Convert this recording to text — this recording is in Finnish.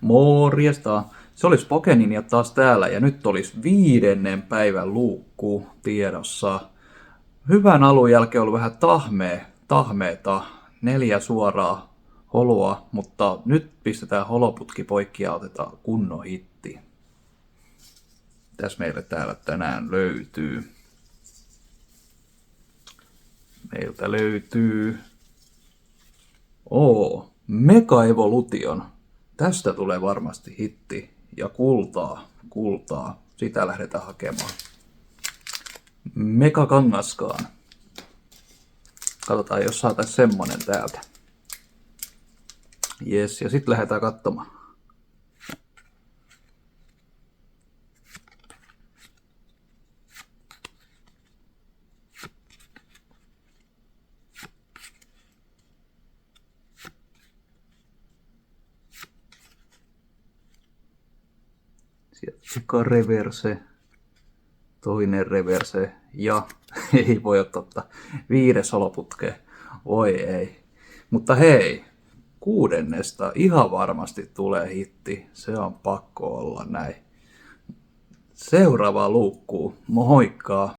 Morjesta! Se olisi Pokeninja taas täällä ja nyt olisi 5. päivän luukku tiedossa. Hyvän alun jälkeen oli vähän tahmeeta, 4 suoraa holoa, mutta nyt pistetään holoputki poikki ja otetaan kunnon hitti. Mitäs meille täällä tänään löytyy? Meiltä löytyy Mega Evolution. Tästä tulee varmasti hitti. Ja kultaa. Sitä lähdetään hakemaan. Mega Kangaskhan. Katsotaan, jos saataisiin semmonen täältä. Jes, ja sitten lähdetään katsomaan. Sieltä eka reverse, toinen reverse ja ei voi ottaa 5. holoputke. Voi ei. Mutta hei, 6. ihan varmasti tulee hitti. Se on pakko olla näin. Seuraava luukku. Moikka!